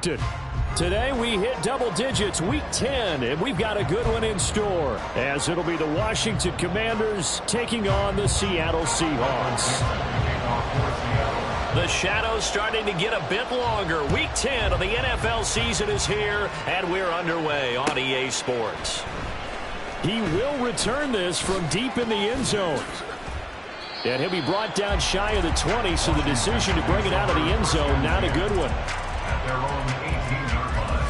Today we hit double digits, week 10, and we've got a good one in store, as it'll be the Washington Commanders taking on the Seattle Seahawks. The shadows starting to get a bit longer. Week 10 of the NFL season is here, and we're underway on EA Sports. He will return this from deep in the end zone. And he'll be brought down shy of the 20, so the decision to bring it out of the end zone, not a good one. At their own 18-yard line.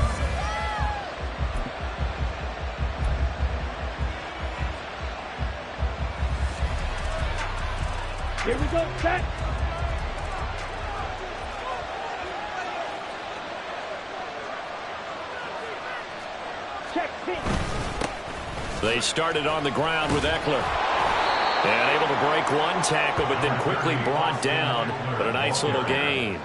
Here we go, set. Check, pitch. They started on the ground with Eckler. And able to break one tackle, but then quickly brought down. But a nice little gain.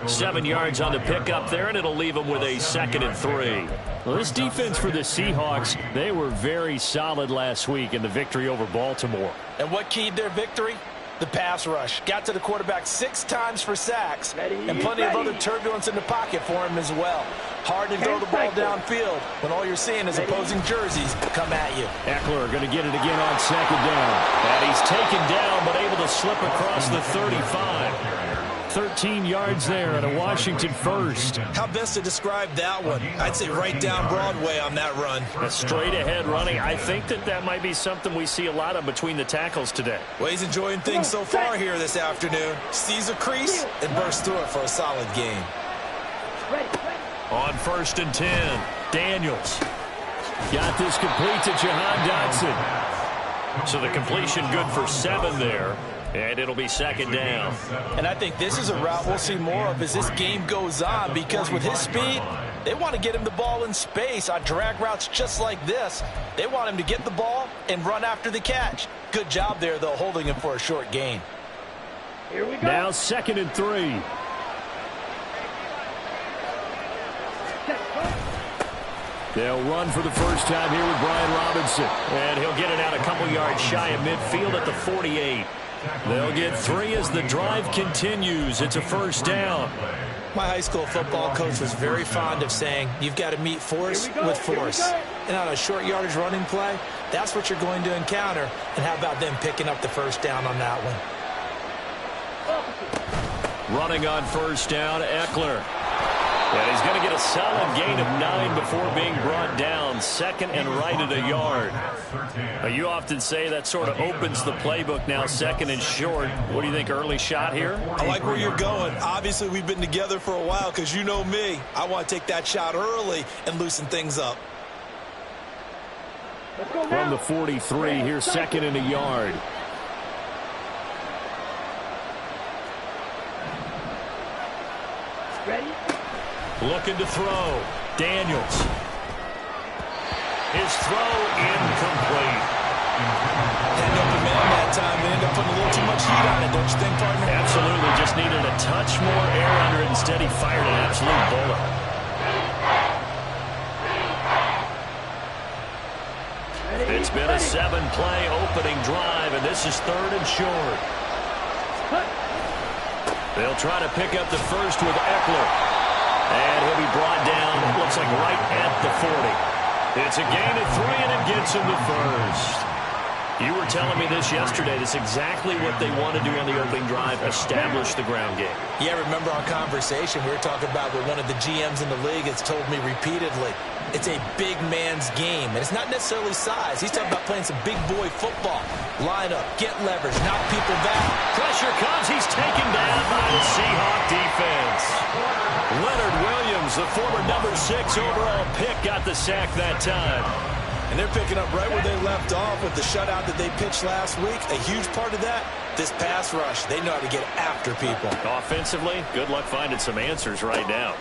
7 yards on the pickup there, and it'll leave them with a 2nd and 3. Well, this defense for the Seahawks, they were very solid last week in the victory over Baltimore. And what keyed their victory? The pass rush. Got to the quarterback 6 times for sacks, and plenty of other turbulence in the pocket for him as well. Hard to throw the ball downfield when all you're seeing is opposing jerseys come at you. Eckler going to get it again on 2nd down. And he's taken down, but able to slip across the 35. 13 yards there and a Washington first. How best to describe that one? I'd say right down Broadway on that run. A straight ahead running. I think that might be something we see a lot of between the tackles today. Well, he's enjoying things so far here this afternoon. Sees a crease and bursts through it for a solid game. On 1st and 10, Daniels. Got this complete to Jahan Dotson. So the completion good for 7 there. And it'll be 2nd down. And I think this is a route we'll see more of as this game goes on, because with his speed, they want to get him the ball in space on drag routes just like this. They want him to get the ball and run after the catch. Good job there, though, holding him for a short gain. Here we go. Now 2nd and 3. They'll run for the first time here with Brian Robinson. And he'll get it out a couple yards shy of midfield at the 48. They'll get 3 as the drive continues. It's a 1st down. My high school football coach was very fond of saying, you've got to meet force with force. And on a short yardage running play, that's what you're going to encounter. And how about them picking up the 1st down on that one? Running on 1st down, Eckler. And he's going to get a solid gain of 9 before being brought down. 2nd and right at a yard. You often say that sort of opens the playbook now, 2nd and short. What do you think, early shot here? I like where you're going. Obviously, we've been together for a while, because you know me. I want to take that shot early and loosen things up. From the 43, here's 2nd and a yard. Ready? Looking to throw. Daniels. His throw incomplete. End up a man that time. They end up putting a little too much heat on it, don't you think, partner? Absolutely. Just needed a touch more air under it. Instead, he fired an absolute bullet. It's been a 7-play opening drive, and this is 3rd and short. They'll try to pick up the first with Eckler. And he'll be brought down, it looks like right at the 40. It's a gain of 3, and it gets him the first. You were telling me this yesterday. This is exactly what they want to do on the opening drive, establish the ground game. Yeah, remember our conversation? We were talking about what one of the GMs in the league has told me repeatedly. It's a big man's game, and it's not necessarily size. He's talking about playing some big boy football. Line up, get leverage, knock people back. Pressure comes. He's taken down by the Seahawk defense. Leonard Williams, the former number 6 overall pick, got the sack that time. And they're picking up right where they left off with the shutout that they pitched last week. A huge part of that, this pass rush. They know how to get after people. Offensively, good luck finding some answers right now.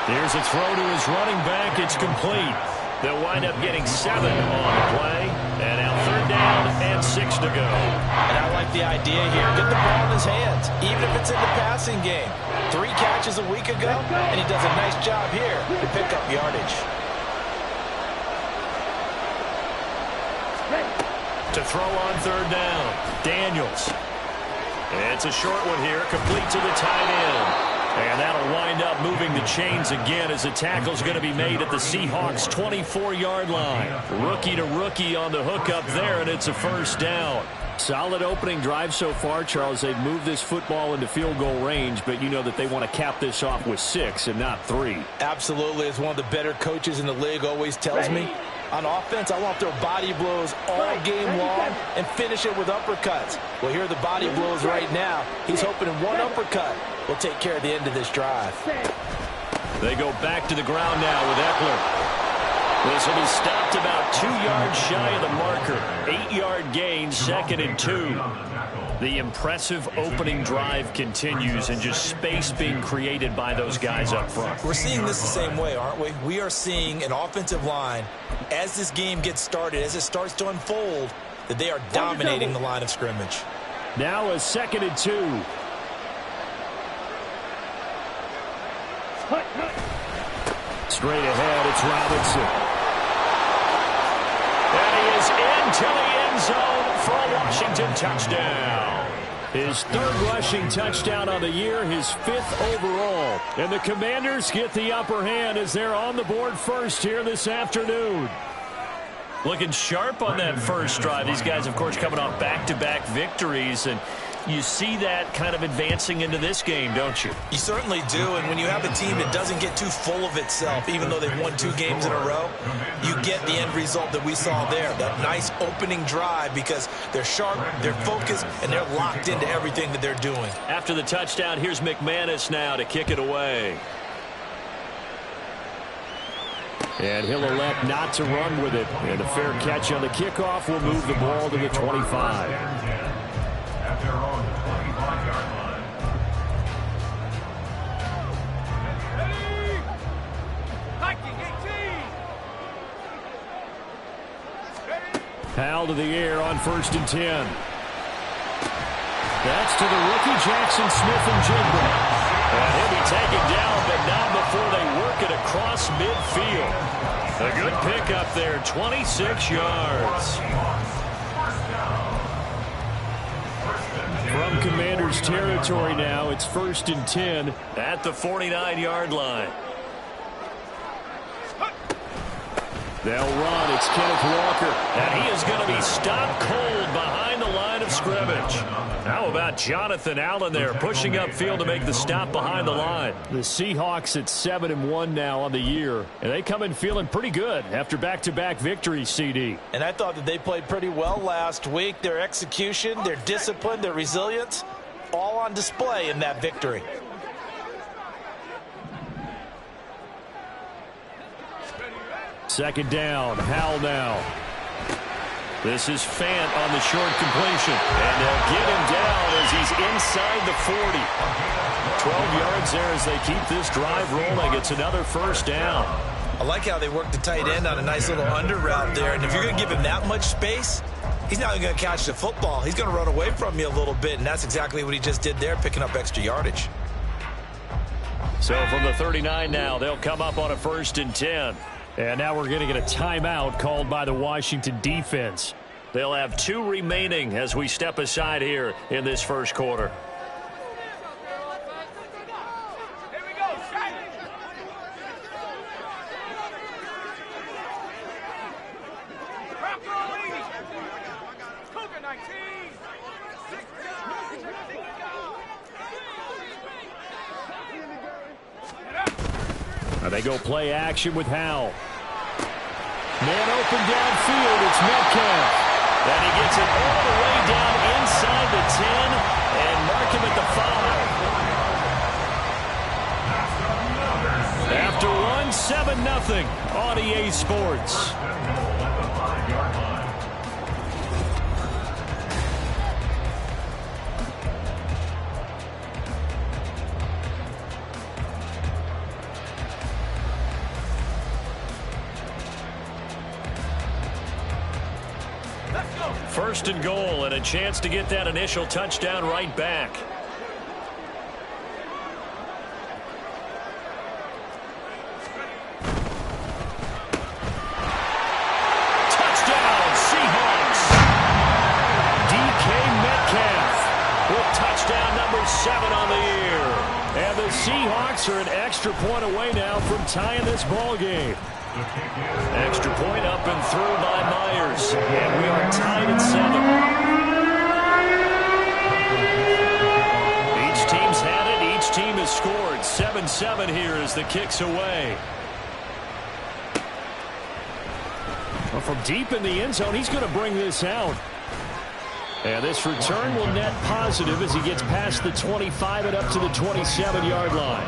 Here's a throw to his running back. It's complete. They'll wind up getting 7 on the play. And now 3rd down and 6 to go. And I like the idea here. Get the ball in his hands, even if it's in the passing game. 3 catches a week ago, and he does a nice job here to pick up yardage. To throw on 3rd down, Daniels. It's a short one here, complete to the tight end. And that'll wind up moving the chains again as the tackle's going to be made at the Seahawks' 24-yard line. Rookie to rookie on the hook up there, and it's a first down. Solid opening drive so far, Charles. They've moved this football into field goal range, but you know that they want to cap this off with 6 and not 3. Absolutely. As one of the better coaches in the league always tells me, on offense, I want their body blows all game long and finish it with uppercuts. Well, here are the body blows right now. He's hoping in one uppercut will take care of the end of this drive. They go back to the ground now with Eckler. This will be stopped about 2 yards shy of the marker. 8-yard gain, 2nd and 2. The impressive opening drive continues and just space being created by those guys up front. We're seeing this the same way, aren't we? We are seeing an offensive line, as this game gets started, as it starts to unfold, that they are dominating the line of scrimmage. Now a 2nd and 2. Straight ahead, it's Robinson. And he is into the end zone for a Washington touchdown. His 3rd rushing touchdown on the year, his 5th overall. And the Commanders get the upper hand as they're on the board first here this afternoon. Looking sharp on that first drive. These guys, of course, coming off back-to-back victories, and you see that kind of advancing into this game, don't you? You certainly do, and when you have a team that doesn't get too full of itself, even though they've won 2 games in a row, you get the end result that we saw there, that nice opening drive, because they're sharp, they're focused, and they're locked into everything that they're doing. After the touchdown, here's McManus now to kick it away. And he'll elect not to run with it. And a fair catch on the kickoff will move the ball to the 25. At their own 25-yard line. Powell to the air on 1st and 10. That's to the rookie Jackson Smith-Njigba. And he'll be taken down, but not before they work it across midfield. A good pick up there, 26 yards. From Commanders territory now, it's 1st and 10 at the 49-yard line. They'll run. It's Kenneth Walker. And he is going to be stopped cold behind the line of scrimmage. How about Jonathan Allen there pushing upfield to make the stop behind the line? The Seahawks at 7-1 now on the year. And they come in feeling pretty good after back-to-back victories, CD. And I thought that they played pretty well last week. Their execution, their discipline, their resilience, all on display in that victory. Second down, Howell now. This is Fant on the short completion. And they'll get him down as he's inside the 40. 12 yards there as they keep this drive rolling. It's another first down. I like how they work the tight end on a nice little under route there. And if you're going to give him that much space, he's not going to catch the football. He's going to run away from you a little bit. And that's exactly what he just did there, picking up extra yardage. So from the 39 now, they'll come up on a 1st and 10. And now we're going to get a timeout called by the Washington defense. They'll have 2 remaining as we step aside here in this first quarter. Here we go, shot. Cougar 19. They go play action with Howell. Man open downfield, it's Metcalf. And he gets it all the way down inside the 10 and mark him at the 5. After one, 7-0 on EA Sports. First and goal, and a chance to get that initial touchdown right back. Touchdown, Seahawks! DK Metcalf with touchdown number 7 on the year. And And the Seahawks are an extra point away now from tying this ball game. Extra point up and through by Myers. And we are tied at 7. Each team's had it. Each team has scored. 7-7 here as the kick's away. Well, from deep in the end zone, he's going to bring this out. And this return will net positive as he gets past the 25 and up to the 27-yard line.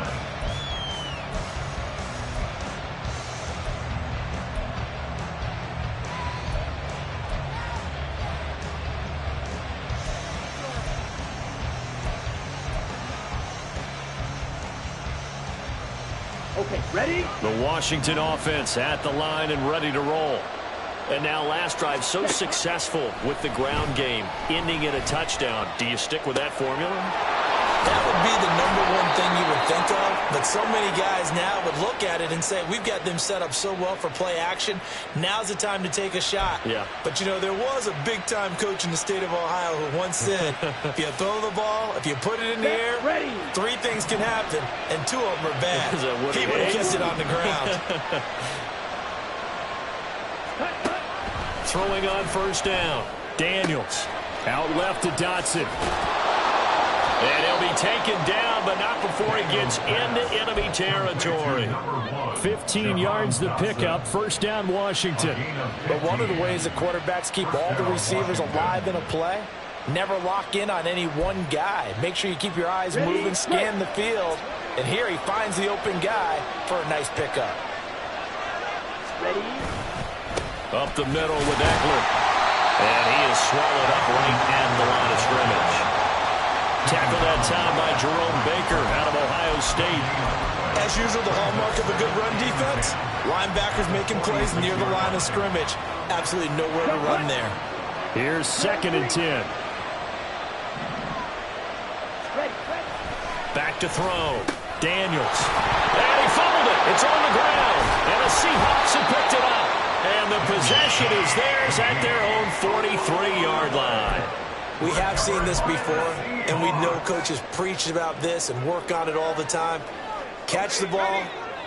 Okay, ready? The Washington offense at the line and ready to roll. And now last drive so successful with the ground game, ending in a touchdown. Do you stick with that formula? That would be the #1 thing you would think of, but so many guys now would look at it and say, we've got them set up so well for play action. Now's the time to take a shot. Yeah. But, you know, there was a big-time coach in the state of Ohio who once said, if you throw the ball, if you put it in the air, 3 things can happen, and 2 of them are bad. He would have kissed it on the ground. Throwing on first down. Daniels out left to Dotson. And he'll be taken down, but not before he gets into enemy territory. 15 yards the pickup. First down, Washington. But one of the ways that quarterbacks keep all the receivers alive in a play, never lock in on any one guy. Make sure you keep your eyes moving, scan the field. And here he finds the open guy for a nice pickup. Ready? Up the middle with Eckler. And he is swallowed up right at the line of scrimmage. Tackled that time by Jerome Baker out of Ohio State. As usual, the hallmark of a good run defense, linebackers making plays near the line of scrimmage. Absolutely nowhere to run there. Here's 2nd and 10. Back to throw. Daniels. And he fumbled it. It's on the ground. And the Seahawks have picked it up. And the possession is theirs at their own 43-yard line. We have seen this before, and we know coaches preach about this and work on it all the time. Catch the ball.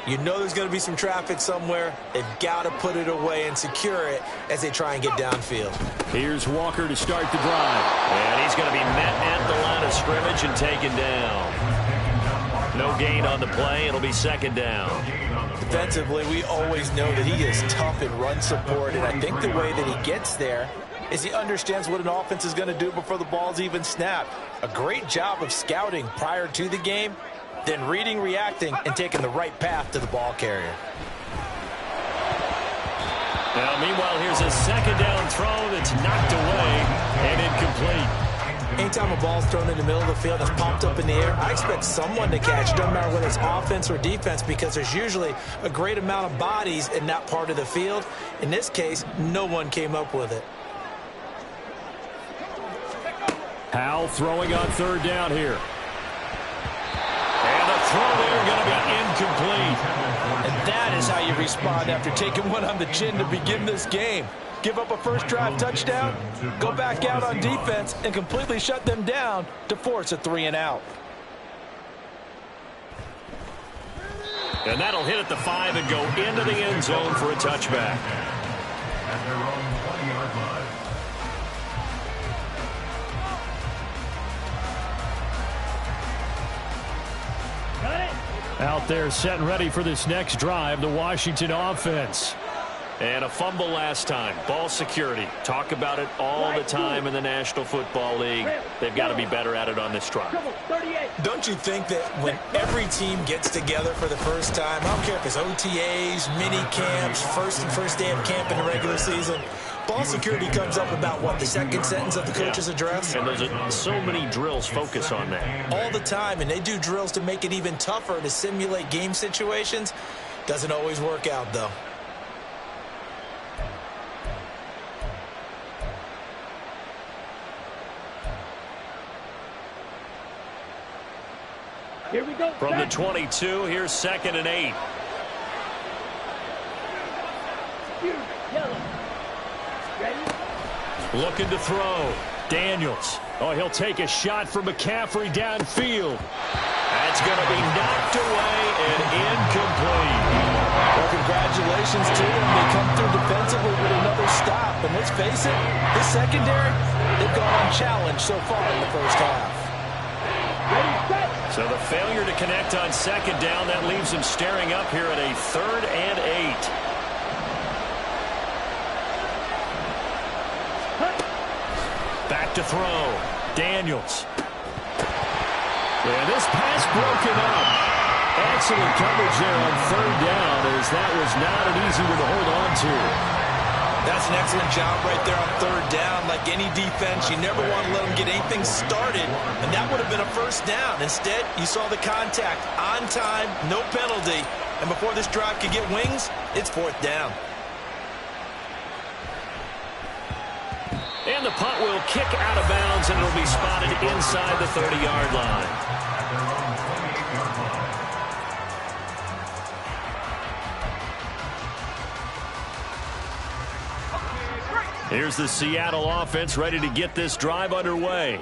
You know there's going to be some traffic somewhere. They've got to put it away and secure it as they try and get downfield. Here's Walker to start the drive. And he's going to be met at the line of scrimmage and taken down. No gain on the play. It'll be 2nd down. Defensively, we always know that he is tough in run support, and I think the way that he gets there is he understands what an offense is going to do before the ball's even snapped. A great job of scouting prior to the game, then reading, reacting, and taking the right path to the ball carrier. Now, meanwhile, here's a 2nd down throw that's knocked away and incomplete. Anytime a ball's thrown in the middle of the field that's popped up in the air, I expect someone to catch it, no matter whether it's offense or defense, because there's usually a great amount of bodies in that part of the field. In this case, no one came up with it. Howell throwing on 3rd down here. And the throw there going to be incomplete. And that is how you respond after taking one on the chin to begin this game. Give up a first drive touchdown, go back out on defense, and completely shut them down to force a 3-and-out. And that'll hit at the 5 and go into the end zone for a touchback. At their own 20-yard line. Out there set and ready for this next drive, the Washington offense. And a fumble last time. Ball security. Talk about it all the time in the National Football League. They've got to be better at it on this drive. Don't you think that when every team gets together for the first time, I don't care if it's OTAs, mini camps, first day of camp in the regular season, ball security comes up about, what, the 2nd sentence of the coach's address? And those are so many drills focus on that. All the time, and they do drills to make it even tougher to simulate game situations. Doesn't always work out, though. Here we go. From the 22, here's 2nd and 8. Yellow. Ready? Looking to throw. Daniels. Oh, he'll take a shot from McCaffrey downfield. That's going to be knocked away and incomplete. Well, congratulations to them. They come through defensively with another stop. And let's face it, this secondary, they've gone unchallenged so far in the first half. So the failure to connect on second down, that leaves them staring up here at a 3rd and 8. Back to throw. Daniels. Yeah, this pass broken up. Excellent coverage there on 3rd down, as that was not an easy one to hold on to. That's an excellent job right there on 3rd down. Like any defense, you never want to let them get anything started, and that would have been a 1st down. Instead, you saw the contact on time, no penalty, and before this drive could get wings, it's 4th down. And the punt will kick out of bounds, and it'll be spotted inside the 30-yard line. Here's the Seattle offense ready to get this drive underway.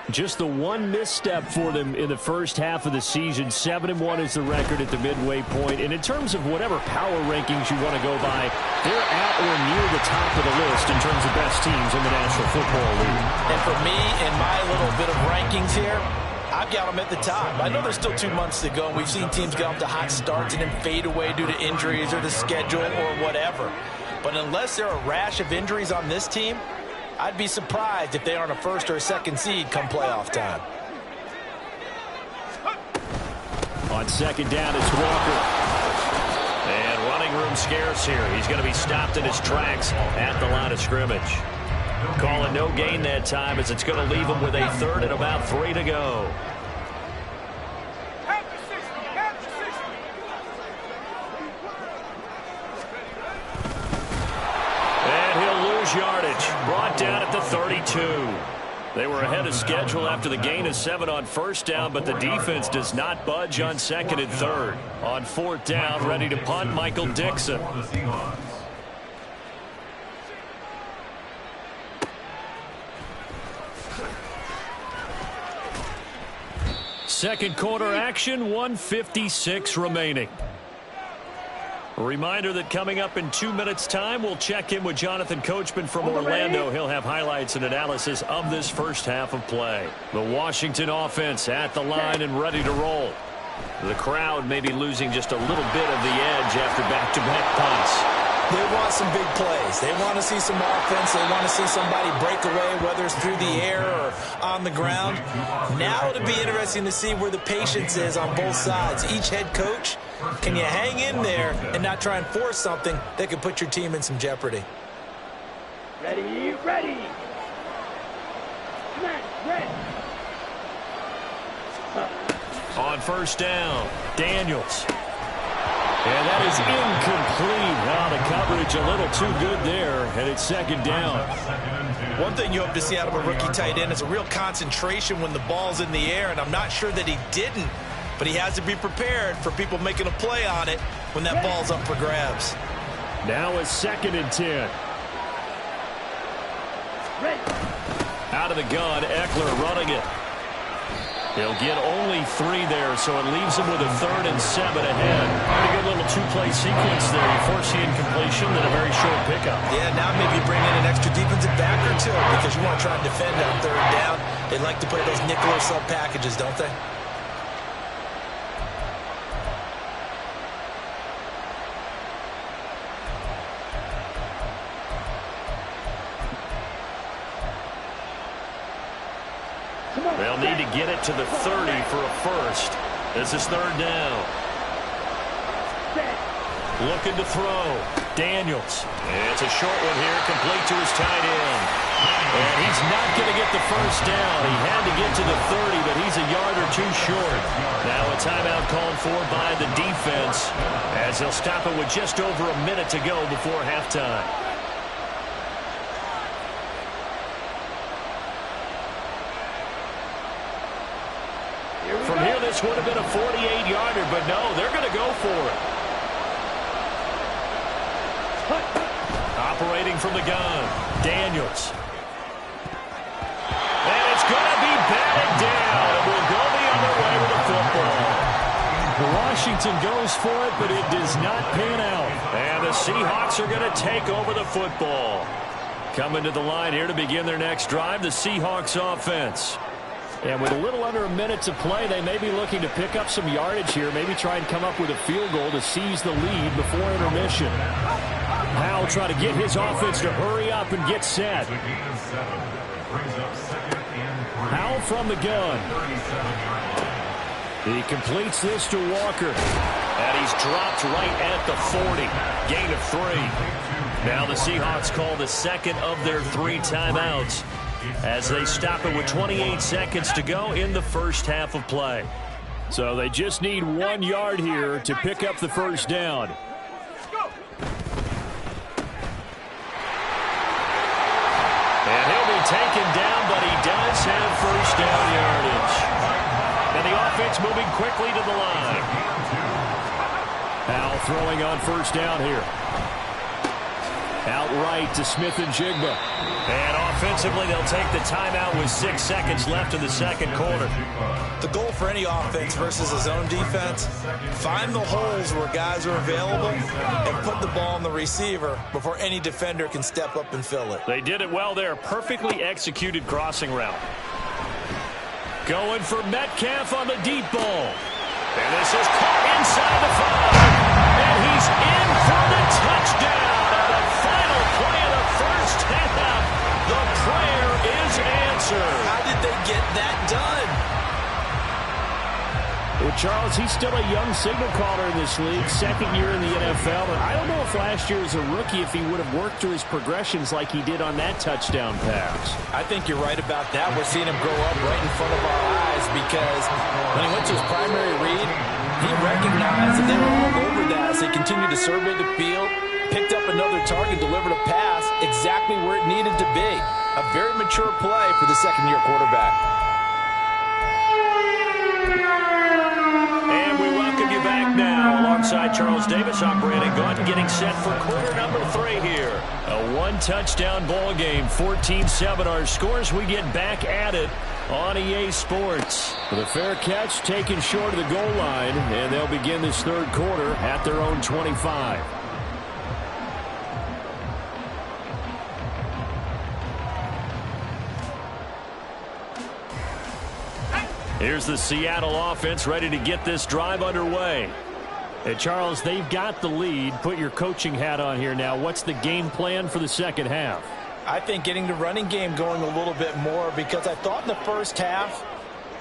Just the one misstep for them in the first half of the season. 7-1 is the record at the midway point. And in terms of whatever power rankings you want to go by, they're at or near the top of the list in terms of best teams in the National Football League. And for me, in my little bit of rankings here, I've got them at the top. I know there's still 2 months to go, and we've seen teams get off to hot starts and then fade away due to injuries or the schedule or whatever. But unless there are a rash of injuries on this team, I'd be surprised if they aren't a 1st or a 2nd seed come playoff time. On 2nd down, it's Walker. And running room scarce here. He's going to be stopped in his tracks at the line of scrimmage. Calling no gain that time, as it's going to leave him with a 3rd and about 3 to go. Yardage brought down at the 32. They were ahead of schedule after the gain of 7 on 1st down, but the defense does not budge on 2nd and 3rd. On 4th down, ready to punt, Michael Dixon. Second quarter action, 1:56 remaining. A reminder that coming up in 2 minutes' time, we'll check in with Jonathan Coachman from Orlando. He'll have highlights and analysis of this first half of play. The Washington offense at the line and ready to roll. The crowd may be losing just a little bit of the edge after back-to-back punts. They want some big plays. They want to see some offense. They want to see somebody break away, whether it's through the air or on the ground. Now it'll be interesting to see where the patience is on both sides. Each head coach, can you hang in there and not try and force something that could put your team in some jeopardy? Ready, ready. Ready. On 1st down, Daniels. And that is incomplete. Now the coverage a little too good there, and it's 2nd down. One thing you hope to see out of a rookie tight end is a real concentration when the ball's in the air, and I'm not sure that he didn't, but he has to be prepared for people making a play on it when that ball's up for grabs. Now a 2nd and 10. Out of the gun, Eckler running it. He'll get only 3 there, so it leaves him with a 3rd and 7 ahead. Pretty good little 2-play sequence there. You force the incompletion, then a very short pickup. Yeah, now maybe you bring in an extra defensive back or 2 because you want to try and defend on 3rd down. They like to play those nickel or sub packages, don't they? They'll need to get it to the 30 for a 1st. This is 3rd down. Looking to throw. Daniels. It's a short one here, complete to his tight end. And he's not going to get the 1st down. He had to get to the 30, but he's a yard or 2 short. Now a timeout called for by the defense, as they'll stop it with just over a minute to go before halftime. From here, this would have been a 48-yarder, but no, they're going to go for it. Operating from the gun, Daniels. rides and goes for it, but it does not pan out. And the Seahawks are going to take over the football. Coming to the line here to begin their next drive, the Seahawks offense. And with a little under a minute to play, they may be looking to pick up some yardage here, maybe try and come up with a field goal to seize the lead before intermission. Howell trying to get his offense to hurry up and get set. Howell from the gun. He completes this to Walker. And he's dropped right at the 40. Gain of 3. Now the Seahawks call the second of their 3 timeouts as they stop it with 28 seconds to go in the first half of play. So they just need 1 yard here to pick up the first down. And he'll be taken down, but he does have first down yardage. And the offense moving quickly to the line. Howell throwing on first down here. Outright to Smith and Jigba. And offensively, they'll take the timeout with 6 seconds left in the second quarter. The goal for any offense versus a zone defense, find the holes where guys are available and put the ball on the receiver before any defender can step up and fill it. They did it well there. Perfectly executed crossing route. Going for Metcalf on the deep ball. And this is caught inside the 5. And he's in for the touchdown. The final play of the first half. The prayer is answered. How did they get that done? Well, Charles, he's still a young signal caller in this league, second year in the NFL. And I don't know if last year as a rookie if he would have worked through his progressions like he did on that touchdown pass. I think you're right about that. We're seeing him grow up right in front of our eyes because when he went to his primary read, he recognized that they were all over that as they continued to survey the field, picked up another target, delivered a pass exactly where it needed to be. A very mature play for the second-year quarterback. And we welcome you back now. Alongside Charles Davis, I'm Brandon Gaudin, getting set for quarter number 3 here. A 1-touchdown ball game, 14-7 our scores. We get back at it on EA Sports. With a fair catch taken short of the goal line, and they'll begin this third quarter at their own 25. Here's the Seattle offense ready to get this drive underway. And Charles, they've got the lead. Put your coaching hat on here now. What's the game plan for the second half? I think getting the running game going a little bit more because I thought in the first half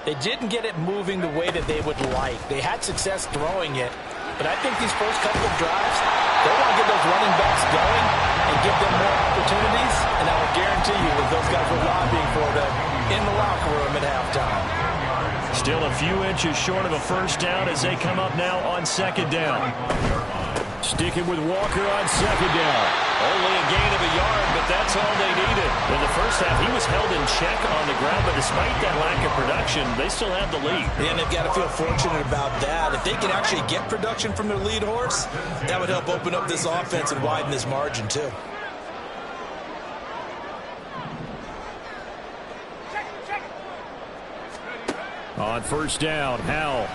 they didn't get it moving the way that they would like. They had success throwing it, but I think these first couple of drives, they want to get those running backs going and give them more opportunities, and I will guarantee you that those guys were lobbying for them in the locker room at halftime. Still a few inches short of a first down as they come up now on second down. Sticking with Walker on second down. Only a gain of a yard, but that's all they needed. In the first half, he was held in check on the ground, but despite that lack of production, they still have the lead. And they've got to feel fortunate about that. If they can actually get production from their lead horse, that would help open up this offense and widen this margin too. On first down, Howell.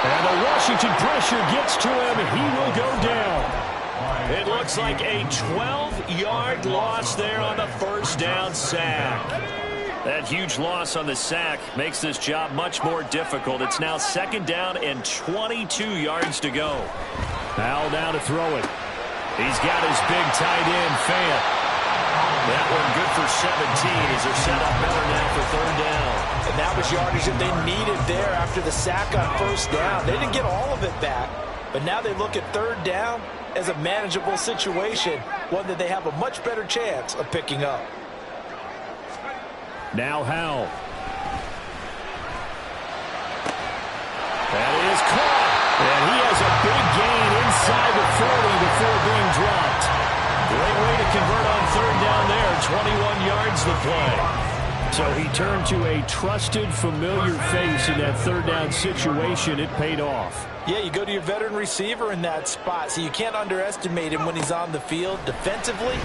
And the Washington pressure gets to him. He will go down. It looks like a 12-yard loss there on the first down sack. That huge loss on the sack makes this job much more difficult. It's now second down and 22 yards to go. Howell down to throw it. He's got his big tight end, Fant. That one good for 17 as they're set up better now for third down. And that was yardage that they needed there after the sack on first down. They didn't get all of it back, but now they look at third down as a manageable situation, one that they have a much better chance of picking up. Now Howell. That is caught. And he has a big gain inside the 40 before being dropped. Great way to convert on third down there. 21 yards the play. So he turned to a trusted, familiar face in that third down situation. It paid off. Yeah, you go to your veteran receiver in that spot, so you can't underestimate him when he's on the field. Defensively,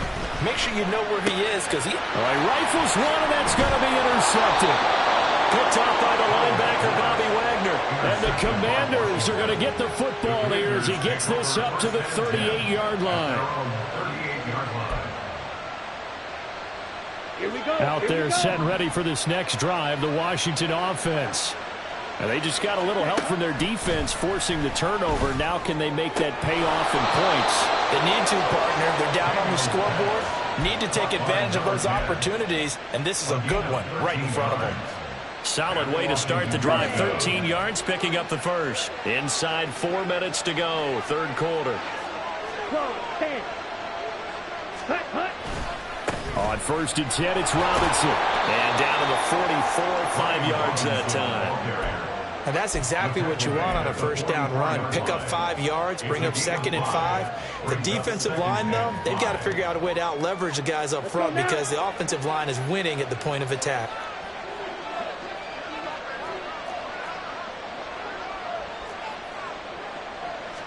make sure you know where he is because he rifles one, and that's going to be intercepted. picked off by the linebacker, Bobby Wagner. And the Commanders are going to get the football here as he gets this up to the 38-yard line. Here we go. Out there set and ready for this next drive, the Washington offense. And they just got a little help from their defense forcing the turnover. Now can they make that pay off in points? They need to, partner. They're down on the scoreboard. Need to take advantage of those opportunities, and this is a good one right in front of them. Solid way to start the drive. 13 yards, picking up the first. Inside 4 minutes to go, third quarter. Close, 10. Hut, hut. On 1st and 10, it's Robinson. And down to the 44, 5 yards that time. And that's exactly what you want on a first down run. Pick up 5 yards, bring up 2nd and 5. The defensive line, though, they've got to figure out a way to out-leverage the guys up front because the offensive line is winning at the point of attack.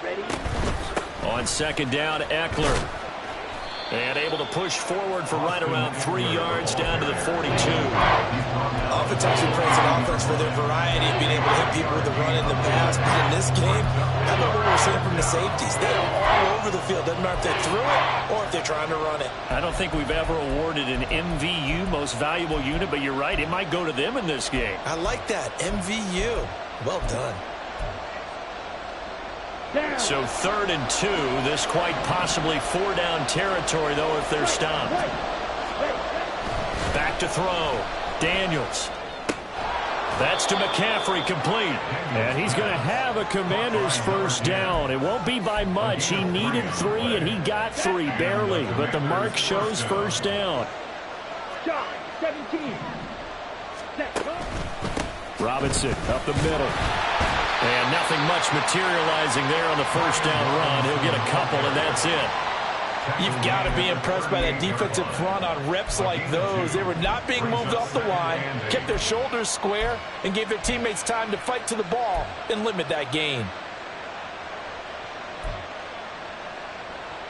Ready. On 2nd down, Eckler. And able to push forward for right around 3 yards down to the 42. Offense actually praise an offense for their variety of being able to hit people with the run and the pass. But in this game, how about what we're seeing from the safeties? They are all over the field. Doesn't matter if they threw it or if they're trying to run it. I don't think we've ever awarded an MVU, most valuable unit, but you're right. It might go to them in this game. I like that. MVU. Well done. Down. So 3rd and 2. This quite possibly 4-down territory, though, if they're stopped. Back to throw. Daniels. That's to McCaffrey, complete. And he's going to have a Commander's first down. It won't be by much. He needed 3, and he got 3, barely. But the mark shows first down. Shot, 17. Set, go. Robinson up the middle. And nothing much materializing there on the first down run. He'll get a couple, and that's it. You've got to be impressed by that defensive front on reps like those. They were not being moved off the line, kept their shoulders square, and gave their teammates time to fight to the ball and limit that gain.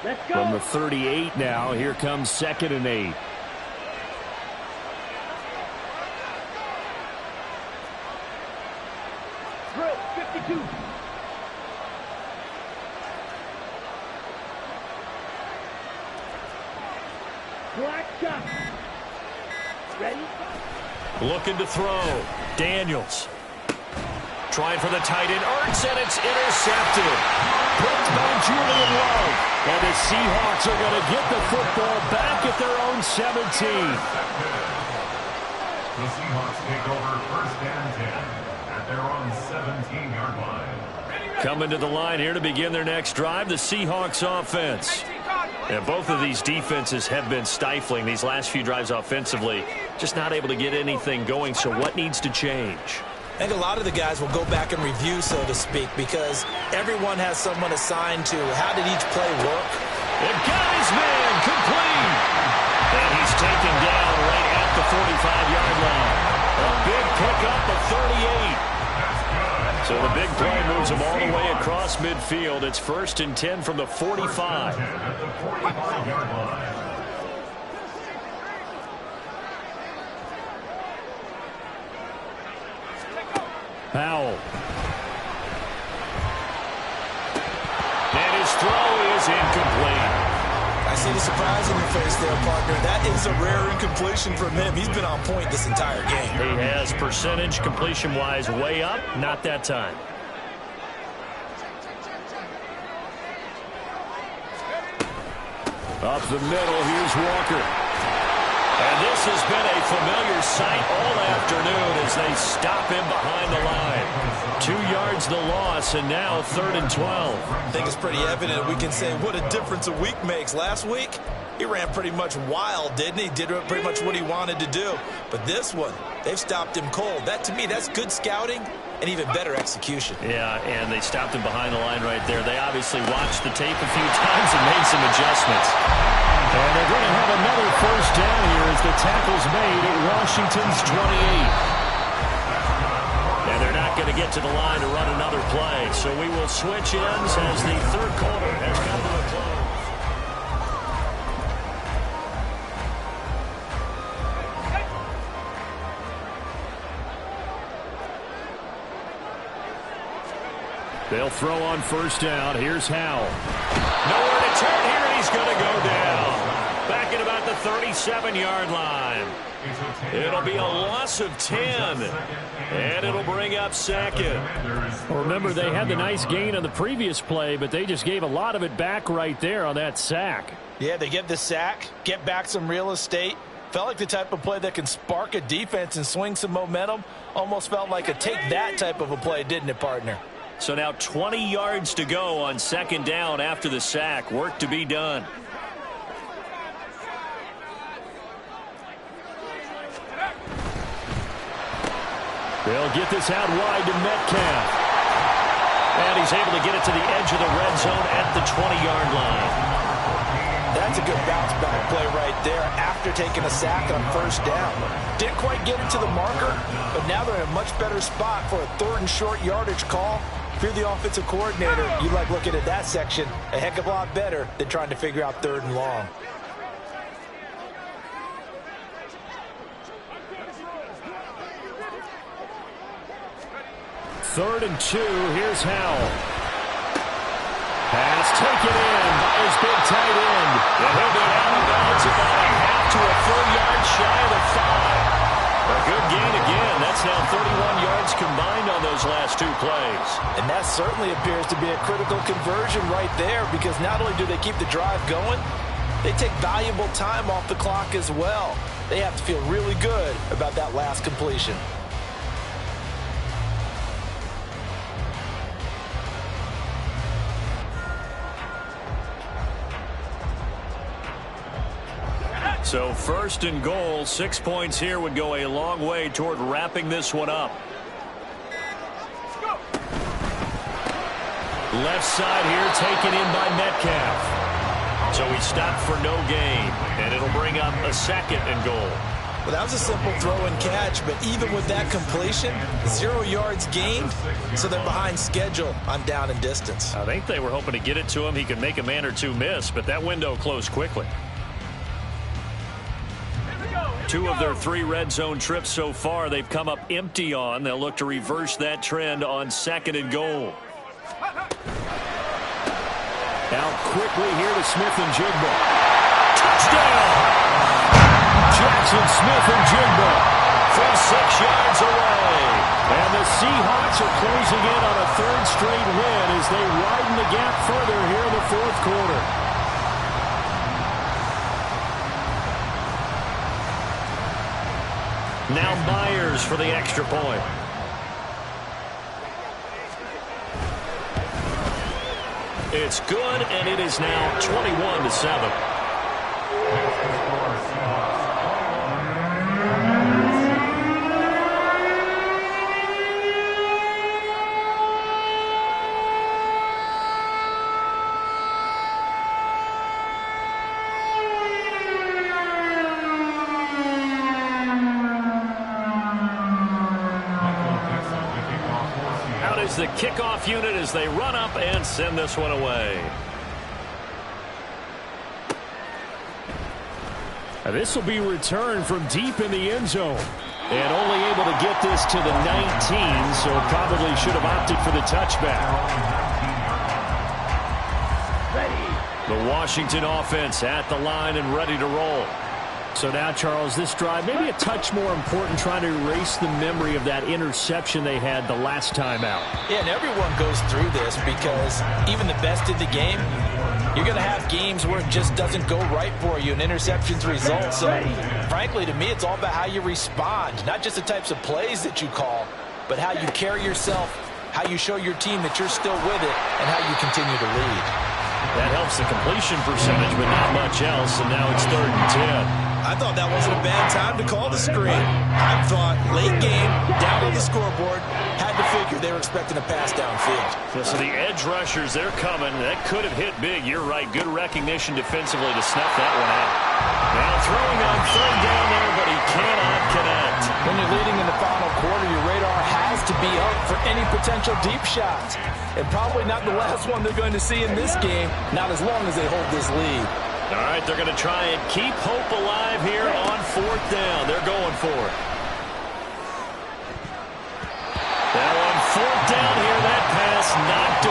Let's go. From the 38 now, here comes 2nd and 8. Drill, 52. Black shot. Ready? Looking to throw. Daniels. Trying for the tight end. Ertz, and it's intercepted. Picked by Julian Love. And the Seahawks are going to get the football back at their own 17. The Seahawks take over 1st and 10 at their own 17-yard line. Coming to the line here to begin their next drive, the Seahawks offense. And both of these defenses have been stifling these last few drives offensively. Just not able to get anything going, so what needs to change? I think a lot of the guys will go back and review, so to speak, because everyone has someone assigned to how did each play work. And got his man complete. And he's taken down right at the 45-yard line. A big pickup of 38. So the big play moves him all the way across midfield. It's 1st and 10 from the 45. At the 45-yard line. Powell. And his throw is incomplete. I see the surprise in your face there, partner. That is a rare incompletion from him. He's been on point this entire game. He has percentage completion-wise way up. Not that time. Up the middle, here's Walker. And this has been a familiar sight all afternoon as they stop him behind the line. 2 yards the loss, and now 3rd and 12. I think it's pretty evident. We can say what a difference a week makes. Last week, he ran pretty much wild, didn't he? Did pretty much what he wanted to do. But this one, they've stopped him cold. That, to me, that's good scouting and even better execution. Yeah, and they stopped him behind the line right there. They obviously watched the tape a few times and made some adjustments. And they're going to have another first down here as the tackle's made at Washington's 28. And they're not going to get to the line to run another play. So we will switch ends as the third quarter has come to a close. They'll throw on first down. Here's Howell. Nowhere to turn here, and he's going to go down. Back at about the 37-yard line. It'll be a loss of 10. And it'll bring up second. Well, remember, they had the nice gain on the previous play, but they just gave a lot of it back right there on that sack. Yeah, they get the sack, get back some real estate. Felt like the type of play that can spark a defense and swing some momentum. Almost felt like a take that type of a play, didn't it, partner? So now 20 yards to go on second down after the sack. Work to be done. They'll get this out wide to Metcalf. And he's able to get it to the edge of the red zone at the 20-yard line. That's a good bounce back play right there after taking a sack on first down. Didn't quite get it to the marker, but now they're in a much better spot for a third and short yardage call. If you're the offensive coordinator, you like looking at that section a heck of a lot better than trying to figure out third and long. Third and 2. Here's Howell. Pass taken in by his big tight end. And he'll be out of bounds about a half to a full yard shy of the 5. A good gain again. That's now 31 yards combined on those last two plays. And that certainly appears to be a critical conversion right there, because not only do they keep the drive going, they take valuable time off the clock as well. They have to feel really good about that last completion. So first and goal, 6 points here would go a long way toward wrapping this one up. Left side here taken in by Metcalf. So he stopped for no gain, and it'll bring up a second and goal. Well, that was a simple throw and catch, but even with that completion, 0 yards gained, so they're behind schedule on down and distance. I think they were hoping to get it to him. He could make a man or two miss, but that window closed quickly. 2 of their 3 red zone trips so far they've come up empty on. They'll look to reverse that trend on second and goal. Out quickly here to Smith-Njigba. Touchdown! Jackson Smith-Njigba from 6 yards away. And the Seahawks are closing in on a third straight win as they widen the gap further here in the fourth quarter. Now Myers for the extra point. It's good, and it is now 21-7. The kickoff unit as they run up and send this one away. This will be returned from deep in the end zone. And only able to get this to the 19, so probably should have opted for the touchback. The Washington offense at the line and ready to roll. So now, Charles, this drive maybe a touch more important, trying to erase the memory of that interception they had the last time out. Yeah, and everyone goes through this because even the best in the game, you're going to have games where it just doesn't go right for you and interceptions result. So, frankly, to me, it's all about how you respond, not just the types of plays that you call, but how you carry yourself, how you show your team that you're still with it, and how you continue to lead. That helps the completion percentage, but not much else, and now it's 3rd and 10. I thought that wasn't a bad time to call the screen. I thought late game, down on the scoreboard, had to figure they were expecting a pass downfield. So the edge rushers, they're coming. That could have hit big. You're right. Good recognition defensively to snuff that one out. Now throwing on 3rd down there, but he cannot connect. When you're leading in the final quarter, your radar has to be up for any potential deep shots. And probably not the last one they're going to see in this game, not as long as they hold this lead. All right, they're going to try and keep hope alive here on 4th down. They're going for it. Now on 4th down here, that pass knocked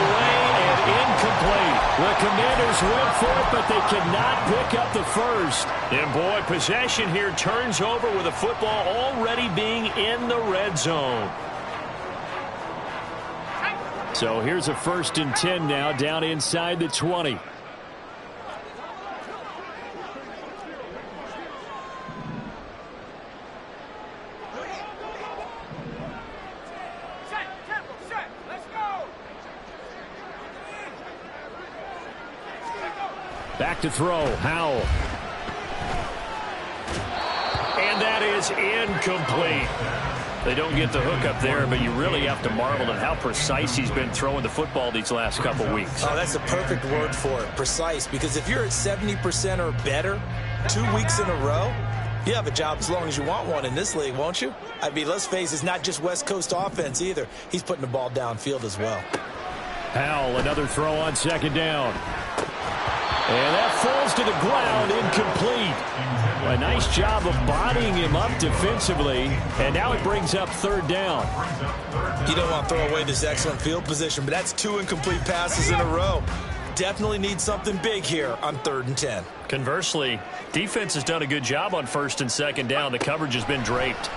The Commanders went for it, but they cannot pick up the first. And boy, possession here turns over with the football already being in the red zone. So here's a 1st and 10 now, down inside the 20. Back to throw, Howell. And that is incomplete. They don't get the hook up there, but you really have to marvel at how precise he's been throwing the football these last couple weeks. Oh, that's the perfect word for it, precise. Because if you're at 70% or better 2 weeks in a row, you have a job as long as you want one in this league, won't you? I mean, let's face it, it's not just West Coast offense either. He's putting the ball downfield as well. Howell, another throw on 2nd down. And that falls to the ground, incomplete. A nice job of bodying him up defensively, and now it brings up 3rd down. You don't want to throw away this excellent field position, but that's 2 incomplete passes in a row. Definitely need something big here on 3rd and 10. Conversely, defense has done a good job on 1st and 2nd down. The coverage has been draped.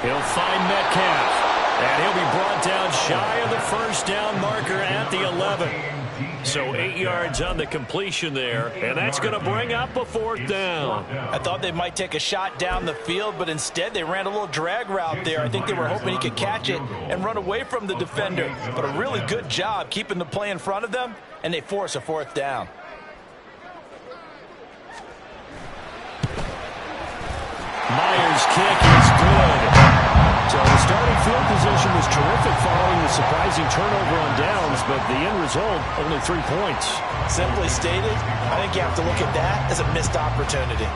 He'll find Metcalf. And he'll be brought down shy of the 1st down marker at the 11. So 8 yards on the completion there, and that's going to bring up a 4th down. I thought they might take a shot down the field, but instead they ran a little drag route there. I think they were hoping he could catch it and run away from the defender. But a really good job keeping the play in front of them, and they force a 4th down. Myers' kick is good. So the starting field position was terrific following the surprising turnover on downs, but the end result, only 3 points. Simply stated, I think you have to look at that as a missed opportunity.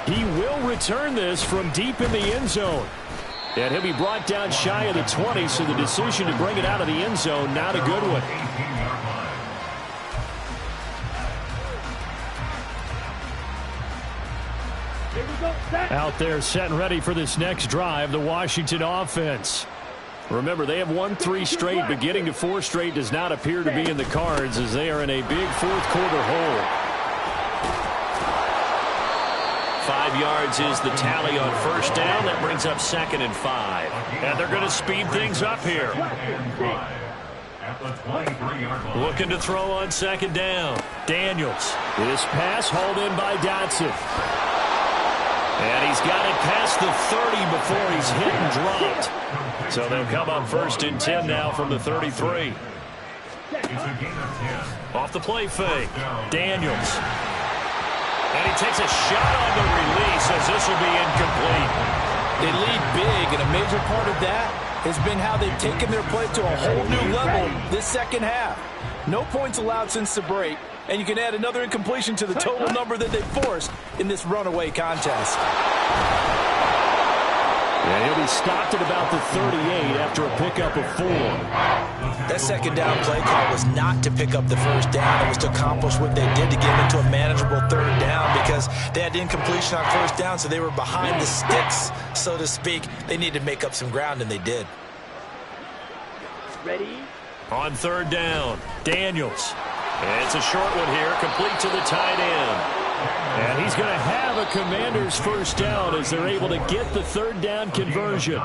He will return this from deep in the end zone. And he'll be brought down shy of the 20, so the decision to bring it out of the end zone, not a good one. Out there set and ready for this next drive, the Washington offense. Remember, they have won 3 straight, but getting to 4 straight does not appear to be in the cards as they are in a big 4th quarter hole. 5 yards is the tally on 1st down. That brings up 2nd and 5. And they're going to speed things up here. Looking to throw on 2nd down. Daniels. This pass hauled in by Dotson. And he's got it past the 30 before he's hit and dropped. So they'll come up 1st and 10 now from the 33. Off the play fake. Daniels. And he takes a shot on the release as this will be incomplete. They lead big, and a major part of that has been how they've taken their play to a whole new level this 2nd half. No points allowed since the break, and you can add another incompletion to the total number that they've forced in this runaway contest. And he'll be stopped at about the 38 after a pickup of 4. That 2nd down play call was not to pick up the 1st down. It was to accomplish what they did to get into a manageable 3rd down because they had incompletion on 1st down, so they were behind the sticks, so to speak. They needed to make up some ground, and they did. Ready? On 3rd down, Daniels. And it's a short one here, complete to the tight end. And he's going to have a Commanders 1st down as they're able to get the 3rd down conversion.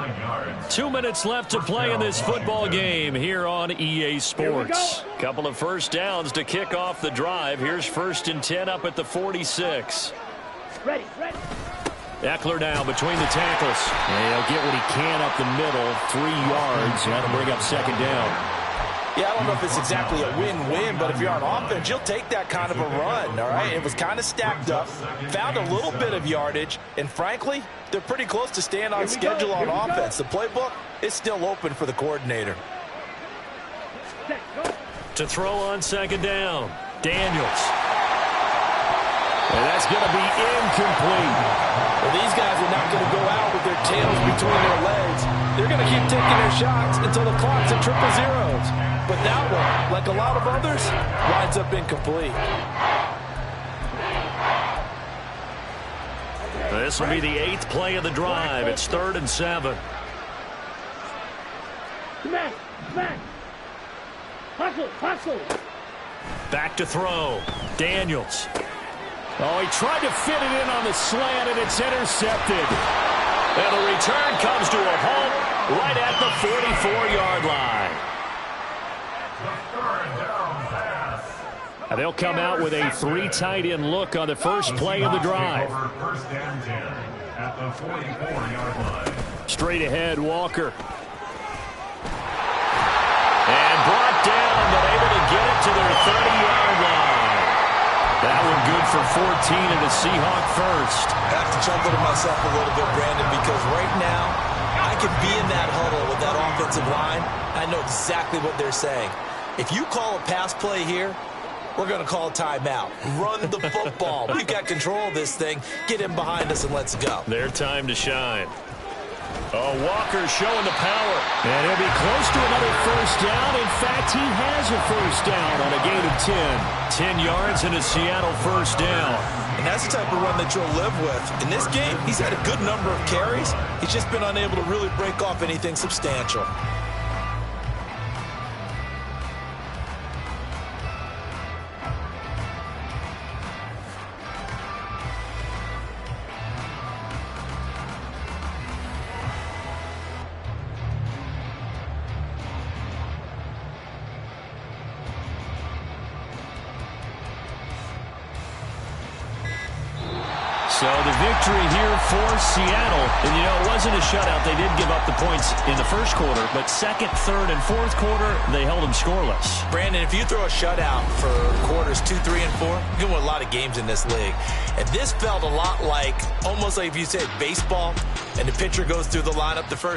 2 minutes left to play in this football game here on EA Sports. Couple of 1st downs to kick off the drive. Here's 1st and 10 up at the 46. Ready. Eckler now between the tackles. And he'll get what he can up the middle, 3 yards. That'll bring up 2nd down. Yeah, I don't know if it's exactly a win-win, but if you're on offense, you'll take that kind of a run, all right? It was kind of stacked up, found a little bit of yardage, and frankly, they're pretty close to staying on schedule on offense. The playbook is still open for the coordinator. To throw on 2nd down, Daniels. And that's going to be incomplete. Well, these guys are not going to go out with their tails between their legs. They're going to keep taking their shots until the clock's at 000. But that one, like a lot of others, winds up incomplete. This will be the 8th play of the drive. It's 3rd and 7. Smash! Smash! Hustle! Hustle! Back to throw. Daniels. Oh, he tried to fit it in on the slant, and it's intercepted. And the return comes to a halt right at the 44-yard line. And they'll come out with a 3 tight end look on the first play of the drive. First and 10 at the 44-yard line. Straight ahead, Walker. And brought down, but able to get it to their 30-yard line. That one good for 14 and a Seahawk first. I have to chuckle to myself a little bit, Brandon, because right now I could be in that huddle with that offensive line. I know exactly what they're saying. If you call a pass play here, we're going to call a timeout. Run the football. We've got control of this thing. Get in behind us and let's go. Their time to shine. Oh, Walker showing the power. And he'll be close to another first down. In fact, he has a first down on a gain of 10. 10 yards and a Seattle first down. And that's the type of run that you'll live with. In this game, he's had a good number of carries. He's just been unable to really break off anything substantial. So the victory here for Seattle. And, you know, it wasn't a shutout. They did give up the points in the first quarter. But second, third, and fourth quarter, they held them scoreless. Brandon, if you throw a shutout for quarters 2, 3, and 4, you can win a lot of games in this league. And this felt a lot like, almost like if you said baseball, and the pitcher goes through the lineup the first